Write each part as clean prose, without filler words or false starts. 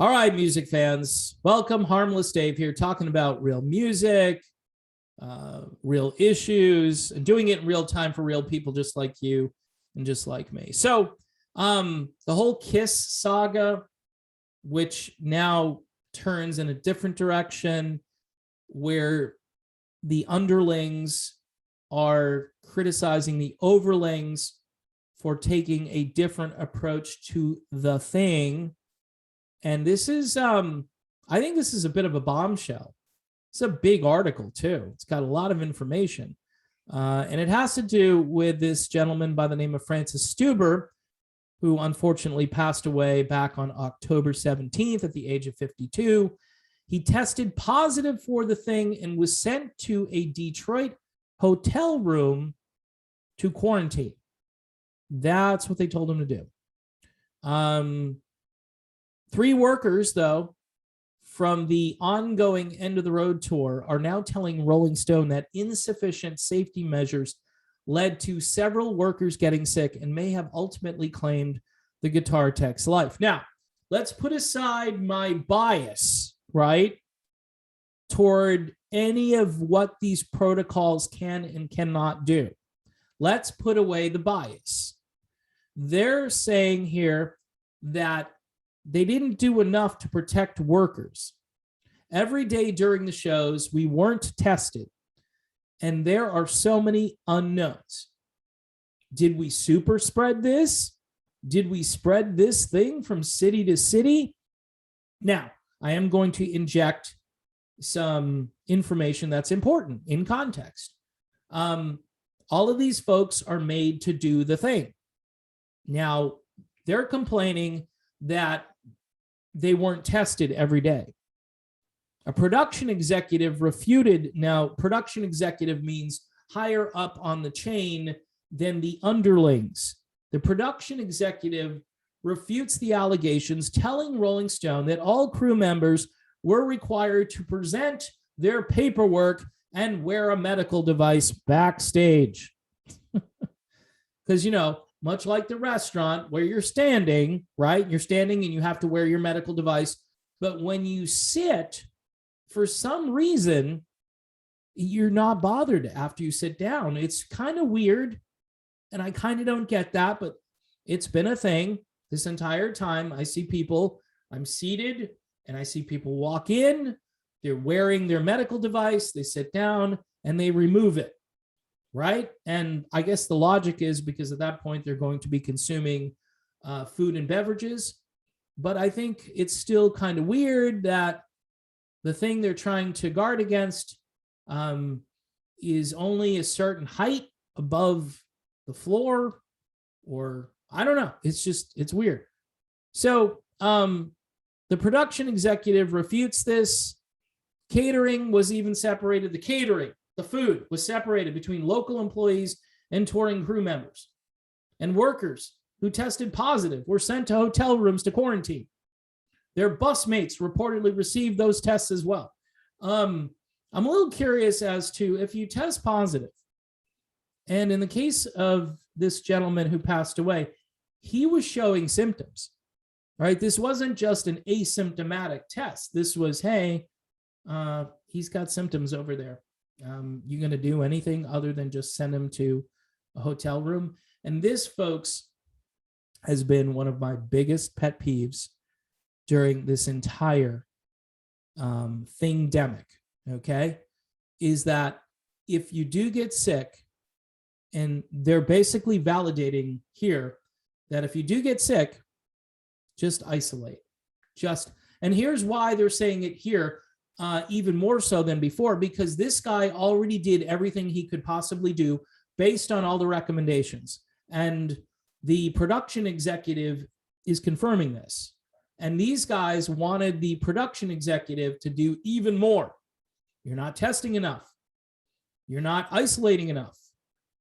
All right, music fans, welcome. Harmless Dave here, talking about real music, real issues, and doing it in real time for real people just like you and just like me. So the whole Kiss saga, which now turns in a different direction, where the underlings are criticizing the overlings for taking a different approach to the thing. And this is, I think this is a bit of a bombshell. It's a big article, too. It's got a lot of information. And it has to do with this gentleman by the name of Francis Stuber, who unfortunately passed away back on October 17th at the age of 52. He tested positive for the thing and was sent to a Detroit hotel room to quarantine. That's what they told him to do. 3 workers, though, from the ongoing End of the Road tour are now telling Rolling Stone that insufficient safety measures led to several workers getting sick and may have ultimately claimed the guitar tech's life. Now, let's put aside my bias, right, toward any of what these protocols can and cannot do. Let's put away the bias. They're saying here that they didn't do enough to protect workers. Every day during the shows, we weren't tested, and there are so many unknowns. Did we super spread this? Did we spread this thing from city to city? Now, I am going to inject some information that's important in context. All of these folks are made to do the thing. Now, they're complaining that they weren't tested every day. A production executive refuted. Now, production executive means higher up on the chain than the underlings. The production executive refutes the allegations, telling Rolling Stone that all crew members were required to present their paperwork and wear a medical device backstage. Because, much like the restaurant where you're standing, right? You're standing and you have to wear your medical device. But when you sit, for some reason, you're not bothered after you sit down. It's kind of weird. And I kind of don't get that, but it's been a thing this entire time. I see people, I'm seated, and I see people walk in. They're wearing their medical device. They sit down and they remove it. Right? And I guess the logic is because at that point they're going to be consuming food and beverages. But I think it's still kind of weird that the thing they're trying to guard against is only a certain height above the floor, or I don't know. It's weird. So the production executive refutes this. Catering was even separated. The food was separated between local employees and touring crew members. And workers who tested positive were sent to hotel rooms to quarantine. Their bus mates reportedly received those tests as well. I'm a little curious as to if you test positive, and in the case of this gentleman who passed away, he was showing symptoms, right? This wasn't just an asymptomatic test. This was, hey, he's got symptoms over there. You going to do anything other than just send him to a hotel room? And this, folks, has been one of my biggest pet peeves during this entire thing-demic, okay, is that if you do get sick, and they're basically validating here that if you do get sick, just isolate. And here's why they're saying it here. Even more so than before, because this guy already did everything he could possibly do based on all the recommendations. And the production executive is confirming this. And these guys wanted the production executive to do even more. You're not testing enough. You're not isolating enough.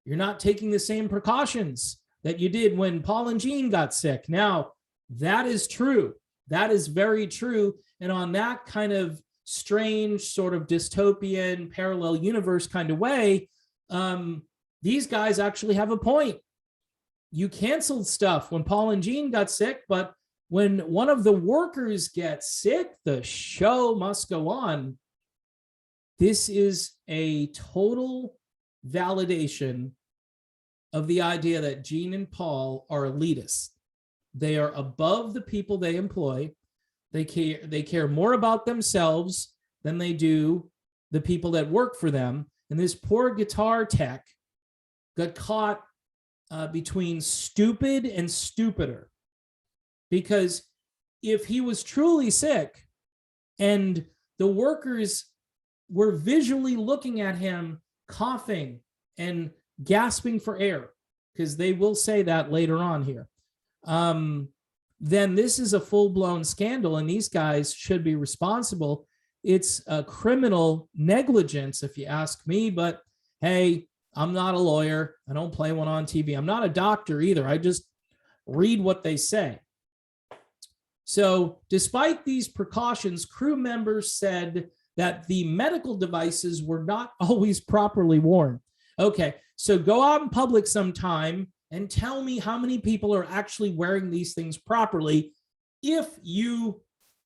You're not taking the same precautions that you did when Paul and Gene got sick. Now, that is true. That is very true. And on that kind of strange sort of dystopian parallel universe kind of way, these guys actually have a point. You canceled stuff when Paul and Gene got sick, but when one of the workers gets sick, the show must go on. This is a total validation of the idea that Gene and Paul are elitists. They are above the people they employ. They care more about themselves than they do the people that work for them. And this poor guitar tech got caught between stupid and stupider. Because if he was truly sick and the workers were visually looking at him coughing and gasping for air, because they will say that later on here, then this is a full-blown scandal, and these guys should be responsible. It's a criminal negligence, if you ask me, but hey, I'm not a lawyer. I don't play one on TV. I'm not a doctor either. I just read what they say. So despite these precautions, crew members said that the medical devices were not always properly worn. Okay, so go out in public sometime and tell me how many people are actually wearing these things properly if you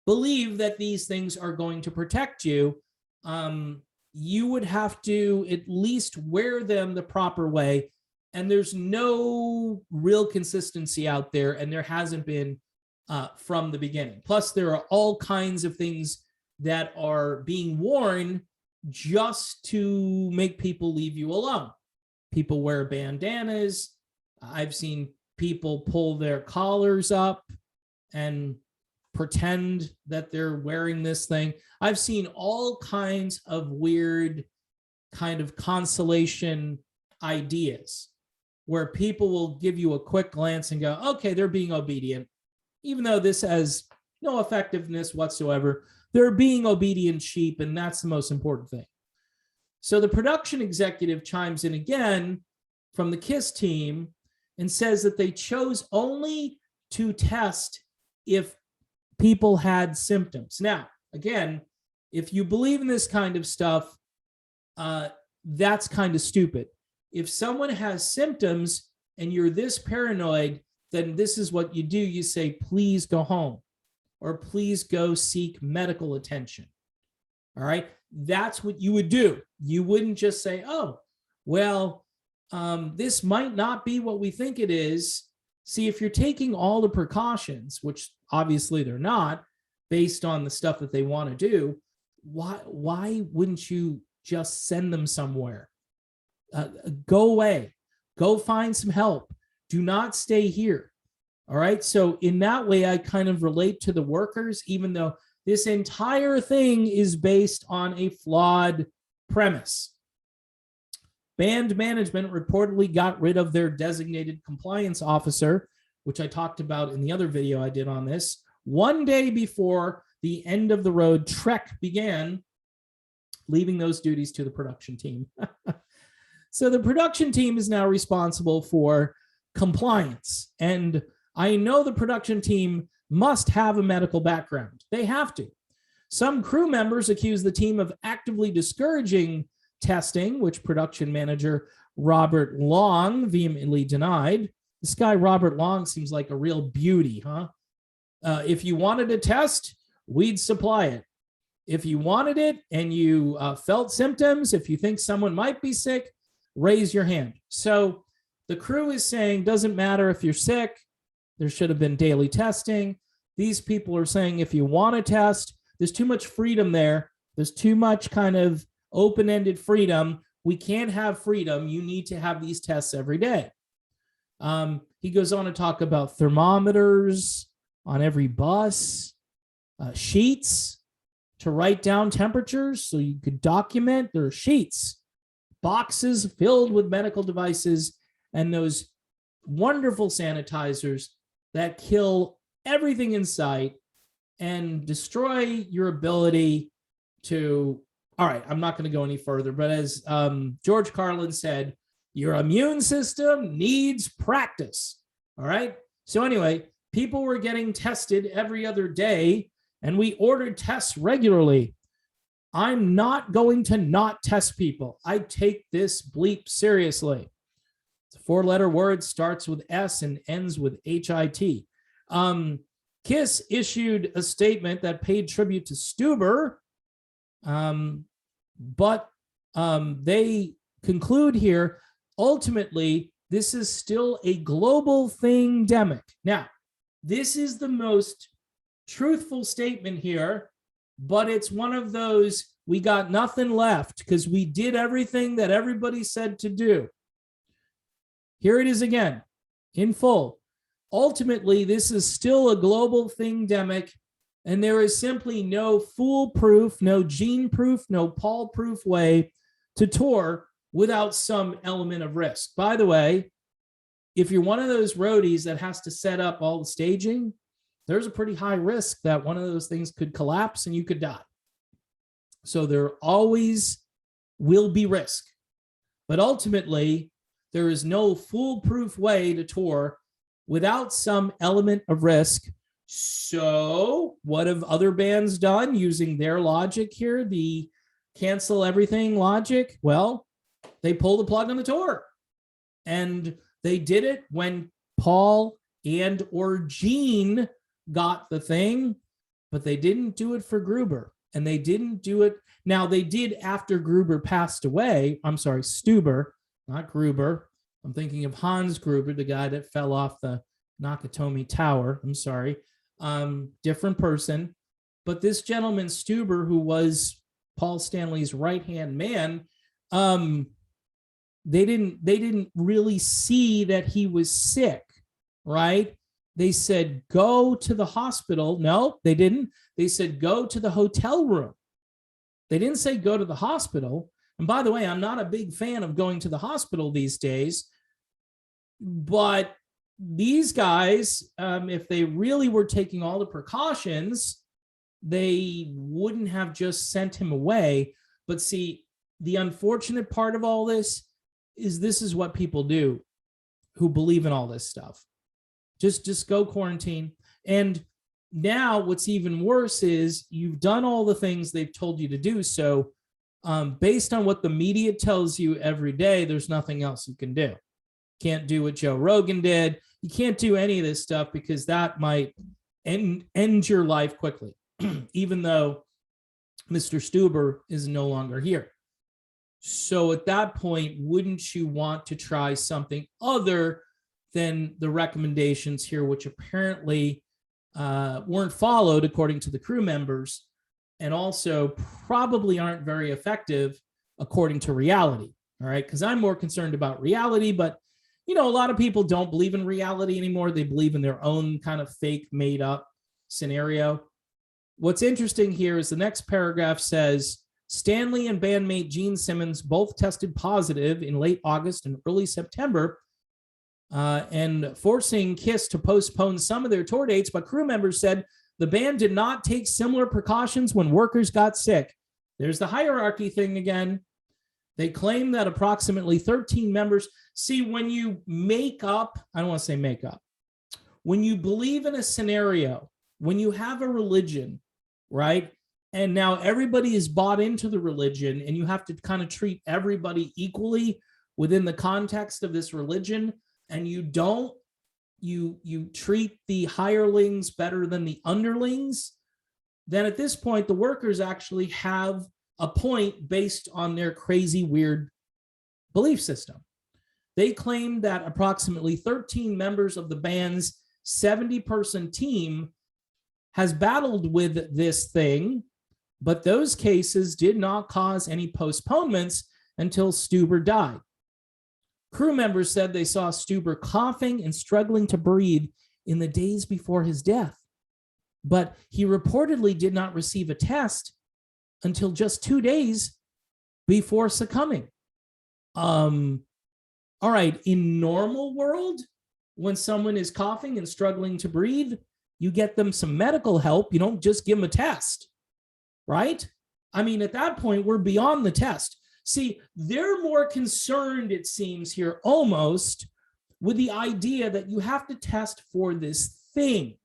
believe that these things are going to protect you. You would have to at least wear them the proper way. And there's no real consistency out there, and there hasn't been from the beginning. Plus, there are all kinds of things that are being worn just to make people leave you alone. People wear bandanas. I've seen people pull their collars up and pretend that they're wearing this thing. I've seen all kinds of weird kind of consolation ideas where people will give you a quick glance and go, okay, they're being obedient. Even though this has no effectiveness whatsoever, they're being obedient sheep, and that's the most important thing. So the production executive chimes in again from the KISS team and says that they chose only to test if people had symptoms. Now, again, if you believe in this kind of stuff, that's kind of stupid. If someone has symptoms and you're this paranoid, then this is what you do. You say, please go home, or please go seek medical attention. All right. That's what you would do. You wouldn't just say, oh, well, this might not be what we think it is. See, if you're taking all the precautions, which obviously they're not, based on the stuff that they want to do, why wouldn't you just send them somewhere? Go away. Go find some help. Do not stay here. All right. So in that way, I kind of relate to the workers, even though this entire thing is based on a flawed premise. Band management reportedly got rid of their designated compliance officer, which I talked about in the other video I did on this, one day before the end of the road trek began, leaving those duties to the production team. So the production team is now responsible for compliance. And I know the production team must have a medical background. They have to. Some crew members accuse the team of actively discouraging testing, which production manager Robert Long vehemently denied. This guy, Robert Long, seems like a real beauty, huh? If you wanted a test, we'd supply it. If you wanted it and you felt symptoms, if you think someone might be sick, raise your hand. So the crew is saying, doesn't matter if you're sick, there should have been daily testing. These people are saying, if you want to test, there's too much freedom there. There's too much kind of open-ended freedom. We can't have freedom. You need to have these tests every day. He goes on to talk about thermometers on every bus, sheets to write down temperatures so you could document. There are sheets, boxes filled with medical devices, and those wonderful sanitizers that kill everything in sight and destroy your ability to, all right, I'm not going to go any further, but as George Carlin said, your immune system needs practice. All right. So anyway, people were getting tested every other day, and we ordered tests regularly. I'm not going to not test people. I take this bleep seriously. It's a four-letter word, starts with S and ends with HIT. KISS issued a statement that paid tribute to Stuber, but they conclude here, ultimately, this is still a global thing-demic. Now, this is the most truthful statement here, but it's one of those, we got nothing left because we did everything that everybody said to do. Here it is again, in full. Ultimately, this is still a global thing-demic, and there is simply no foolproof, no gene-proof, no Paul-proof way to tour without some element of risk. By the way, if you're one of those roadies that has to set up all the staging, there's a pretty high risk that one of those things could collapse and you could die. So there always will be risk. But ultimately, there is no foolproof way to tour without some element of risk. So what have other bands done using their logic here, the cancel everything logic? Well, they pull the plug on the tour. And they did it when Paul and or Gene got the thing, but they didn't do it for Gruber. And they didn't do it. Now, they did after Gruber passed away. I'm sorry, Stuber, not Gruber. I'm thinking of Hans Gruber, the guy that fell off the Nakatomi Tower. I'm sorry. Different person. But this gentleman, Stuber, who was Paul Stanley's right-hand man, they didn't really see that he was sick, right? They said, go to the hospital. No, they didn't. They said, go to the hotel room. They didn't say go to the hospital. And by the way, I'm not a big fan of going to the hospital these days, but these guys, if they really were taking all the precautions, they wouldn't have just sent him away. But see, the unfortunate part of all this is what people do who believe in all this stuff. Just go quarantine. And now what's even worse is you've done all the things they've told you to do. So based on what the media tells you every day, there's nothing else you can do. Can't do what Joe Rogan did. You can't do any of this stuff because that might end your life quickly, even though Mr. Stuber is no longer here. So at that point, wouldn't you want to try something other than the recommendations here, which apparently weren't followed according to the crew members, and also probably aren't very effective according to reality, all right? Because I'm more concerned about reality, but you know, a lot of people don't believe in reality anymore. They believe in their own kind of fake made up scenario. What's interesting here is the next paragraph says, Stanley and bandmate Gene Simmons both tested positive in late August and early September, and forcing KISS to postpone some of their tour dates, but crew members said the band did not take similar precautions when workers got sick. There's the hierarchy thing again. They claim that approximately 13 members, see, when you make up, I don't want to say make up, when you believe in a scenario, when you have a religion, right? And now everybody is bought into the religion and you have to kind of treat everybody equally within the context of this religion, and you don't, you treat the hirelings better than the underlings, then at this point, the workers actually have a point based on their crazy, weird belief system. They claim that approximately 13 members of the band's 70-person team has battled with this thing, but those cases did not cause any postponements until Stuber died. Crew members said they saw Stuber coughing and struggling to breathe in the days before his death, but he reportedly did not receive a test until just 2 days before succumbing. All right, in normal world, when someone is coughing and struggling to breathe, you get them some medical help. You don't just give them a test, right? I mean, at that point, we're beyond the test. See, they're more concerned, it seems here, almost with the idea that you have to test for this thing.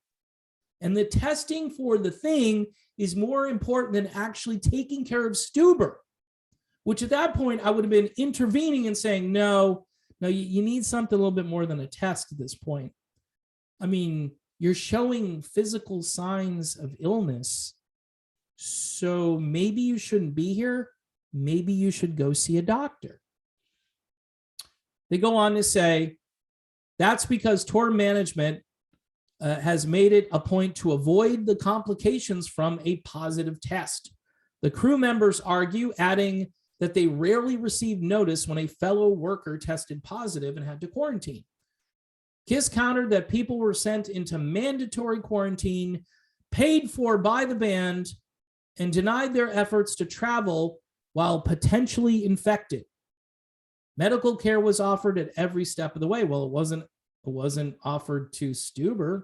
And the testing for the thing is more important than actually taking care of Stuber, which at that point, I would have been intervening and saying, no, you need something a little bit more than a test at this point. I mean, you're showing physical signs of illness. So maybe you shouldn't be here. Maybe you should go see a doctor. They go on to say, that's because tour management has made it a point to avoid the complications from a positive test. The crew members argue, adding that they rarely received notice when a fellow worker tested positive and had to quarantine. Kiss countered that people were sent into mandatory quarantine, paid for by the band, and denied their efforts to travel while potentially infected. Medical care was offered at every step of the way. Well, it wasn't offered to Stuber.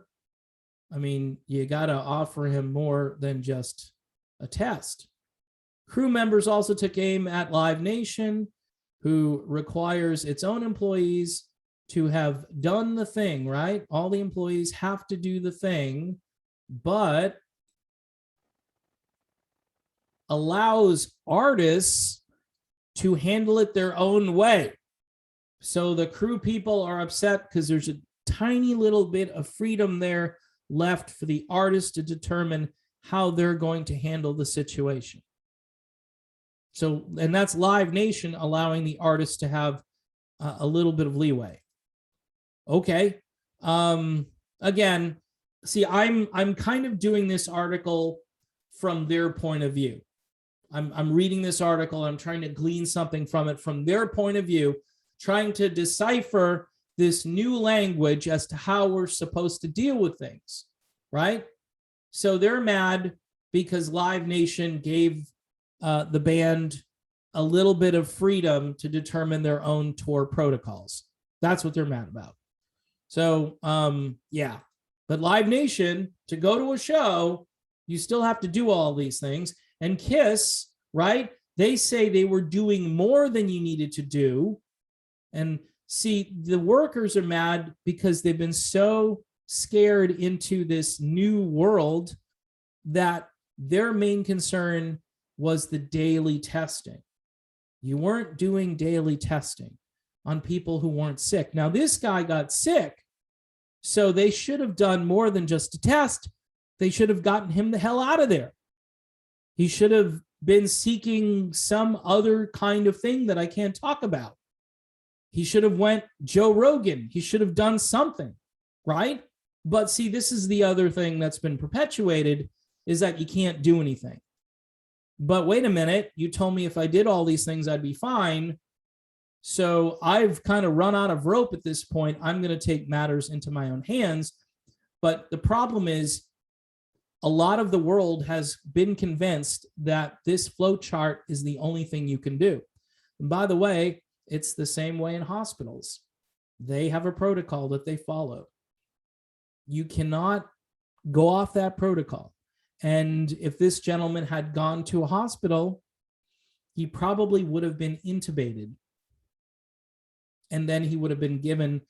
I mean, you got to offer him more than just a test. Crew members also took aim at Live Nation, who requires its own employees to have done the thing, right? All the employees have to do the thing, but allows artists to handle it their own way. So the crew people are upset because there's a tiny little bit of freedom there left for the artists to determine how they're going to handle the situation. So, and that's Live Nation allowing the artists to have a little bit of leeway. Okay. Again, see, I'm kind of doing this article from their point of view. I'm reading this article. I'm trying to glean something from it from their point of view, trying to decipher this new language as to how we're supposed to deal with things, right? So they're mad because Live Nation gave the band a little bit of freedom to determine their own tour protocols. That's what they're mad about. So, yeah. But Live Nation, to go to a show, you still have to do all these things. And Kiss, right? They say they were doing more than you needed to do. And see, the workers are mad because they've been so scared into this new world that their main concern was the daily testing. You weren't doing daily testing on people who weren't sick. Now, this guy got sick, so they should have done more than just a test. They should have gotten him the hell out of there. He should have been seeking some other kind of thing that I can't talk about. He should have went Joe Rogan. He should have done something, right? But see, this is the other thing that's been perpetuated, is that you can't do anything. But wait a minute, you told me if I did all these things, I'd be fine. So I've kind of run out of rope at this point. I'm going to take matters into my own hands. But the problem is, a lot of the world has been convinced that this flow chart is the only thing you can do. And by the way, it's the same way in hospitals. They have a protocol that they follow. You cannot go off that protocol. And if this gentleman had gone to a hospital, he probably would have been intubated. And then he would have been given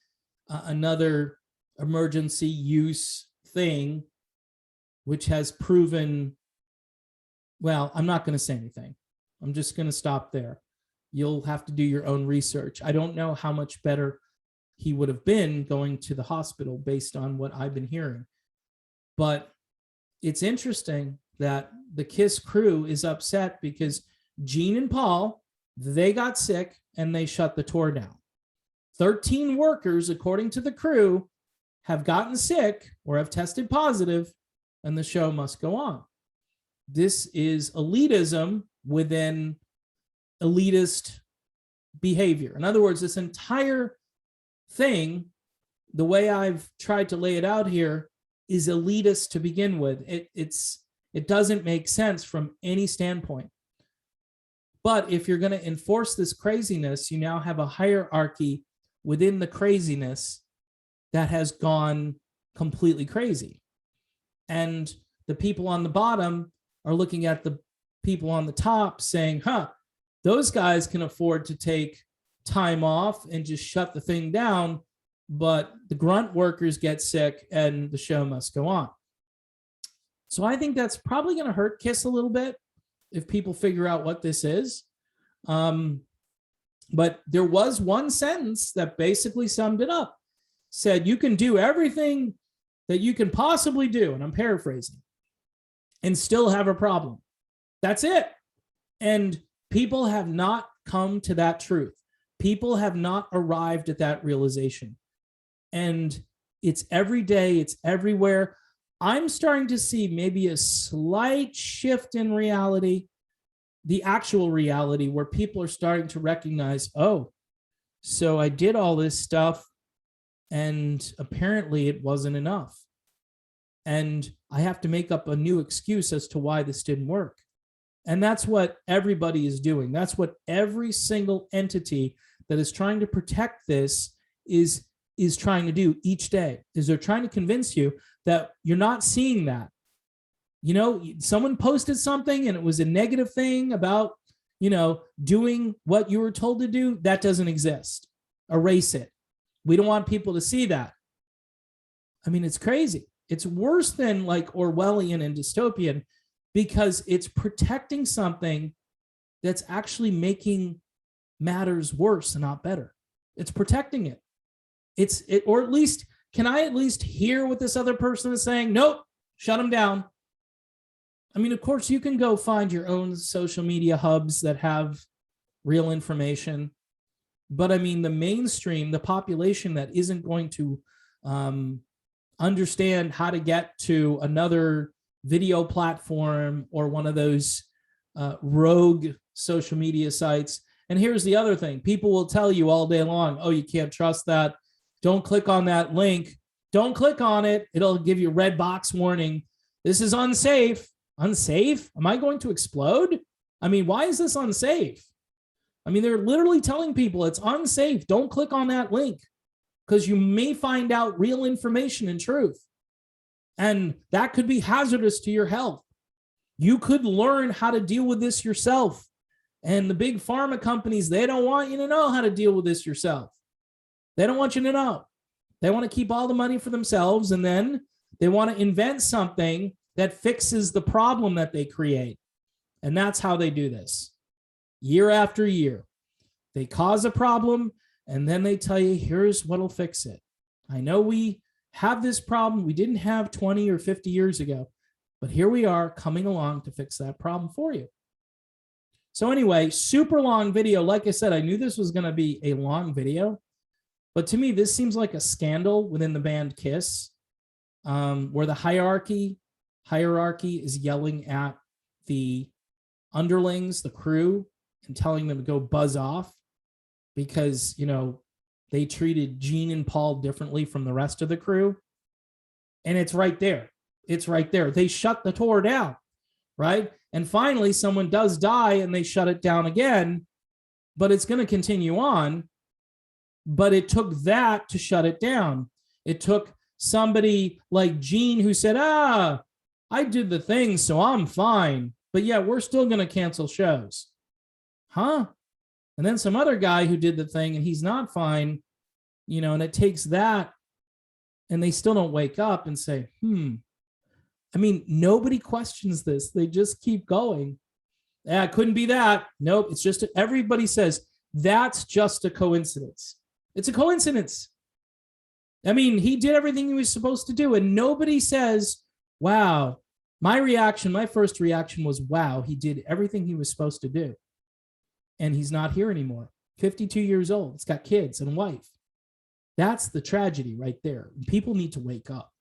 another emergency use thing, which has proven, well, I'm not going to say anything. I'm just going to stop there. You'll have to do your own research. I don't know how much better he would have been going to the hospital based on what I've been hearing. But it's interesting that the Kiss crew is upset because Gene and Paul, they got sick and they shut the tour down. 13 workers, according to the crew, have gotten sick or have tested positive, and the show must go on. This is elitism within elitist behavior. In other words, this entire thing, the way I've tried to lay it out here, is elitist to begin with. It doesn't make sense from any standpoint. But if you're going to enforce this craziness, you now have a hierarchy within the craziness that has gone completely crazy. And the people on the bottom are looking at the people on the top saying, those guys can afford to take time off and just shut the thing down, but the grunt workers get sick and the show must go on. So I think that's probably going to hurt Kiss a little bit if people figure out what this is. But there was one sentence that basically summed it up. Said, you can do everything that you can possibly do, and I'm paraphrasing, and still have a problem. That's it. And people have not come to that truth. People have not arrived at that realization. And it's every day, it's everywhere. I'm starting to see maybe a slight shift in reality, the actual reality, where people are starting to recognize, oh, so I did all this stuff and apparently it wasn't enough. And I have to make up a new excuse as to why this didn't work. And that's what everybody is doing. That's what every single entity that is trying to protect this is trying to do each day, is they're trying to convince you that you're not seeing that. You know, someone posted something and it was a negative thing about, you know, doing what you were told to do. That doesn't exist. Erase it. We don't want people to see that. I mean, it's crazy. It's worse than like Orwellian and dystopian, because it's protecting something that's actually making matters worse and not better. It's protecting it. Or at least, can I at least hear what this other person is saying? Nope, shut them down. I mean, of course, you can go find your own social media hubs that have real information. But I mean, the mainstream, the population that isn't going to understand how to get to another video platform or one of those rogue social media sites. And here's the other thing. People will tell you all day long, oh, you can't trust that. Don't click on that link. Don't click on it. It'll give you a red box warning. This is unsafe. Unsafe? Am I going to explode? I mean, why is this unsafe? I mean, they're literally telling people it's unsafe. Don't click on that link because you may find out real information and truth. And that could be hazardous to your health. You could learn how to deal with this yourself. And the big pharma companies, they don't want you to know how to deal with this yourself. They don't want you to know. They want to keep all the money for themselves, and then they want to invent something that fixes the problem that they create. And that's how they do this. Year after year, they cause a problem, and then they tell you, here's what'll fix it. I know we have this problem we didn't have 20 or 50 years ago, but here we are coming along to fix that problem for you. So anyway, super long video. Like I said, I knew this was going to be a long video, but to me, this seems like a scandal within the band Kiss, where the hierarchy is yelling at the underlings, the crew, and telling them to go buzz off because, you know, they treated Gene and Paul differently from the rest of the crew. And it's right there. It's right there. They shut the tour down, right? And finally, someone does die and they shut it down again, but it's going to continue on. But it took that to shut it down. It took somebody like Gene who said, I did the thing, so I'm fine. But yeah, we're still going to cancel shows. Huh? And then some other guy who did the thing and he's not fine, you know, and it takes that and they still don't wake up and say, I mean, nobody questions this. They just keep going. Yeah, it couldn't be that. Nope. It's just, everybody says that's just a coincidence. It's a coincidence. I mean, he did everything he was supposed to do. And nobody says, wow, my first reaction was, wow, he did everything he was supposed to do. And he's not here anymore. 52 years old. He's got kids and a wife. That's the tragedy right there. People need to wake up.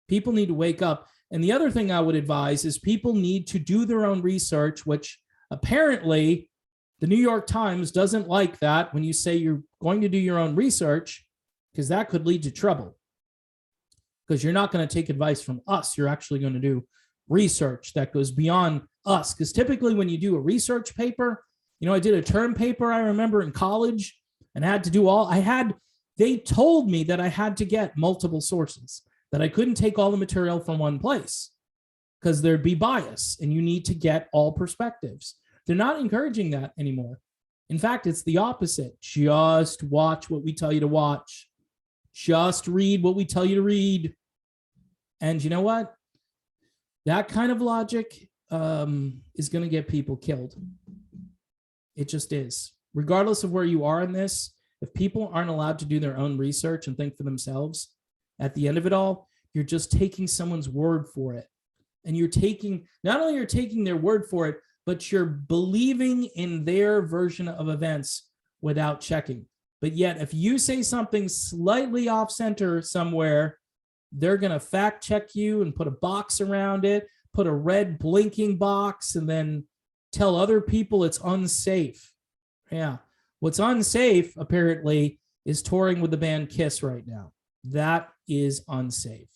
People need to wake up. And the other thing I would advise is people need to do their own research, which apparently the New York Times doesn't like that when you say you're going to do your own research, because that could lead to trouble. Because you're not going to take advice from us. You're actually going to do research that goes beyond us. Because typically when you do a research paper, you know, I did a term paper, I remember in college, and I had to do they told me that I had to get multiple sources, that I couldn't take all the material from one place because there'd be bias and you need to get all perspectives. They're not encouraging that anymore. In fact, it's the opposite. Just watch what we tell you to watch. Just read what we tell you to read. And you know what? That kind of logic is going to get people killed. It just is. Regardless of where you are in this, if people aren't allowed to do their own research and think for themselves, at the end of it all, you're just taking someone's word for it. And you're taking, not only you're taking their word for it, but you're believing in their version of events without checking. But yet, if you say something slightly off center somewhere, they're going to fact check you and put a box around it, put a red blinking box, and then tell other people it's unsafe. Yeah. What's unsafe, apparently, is touring with the band Kiss right now. That is unsafe.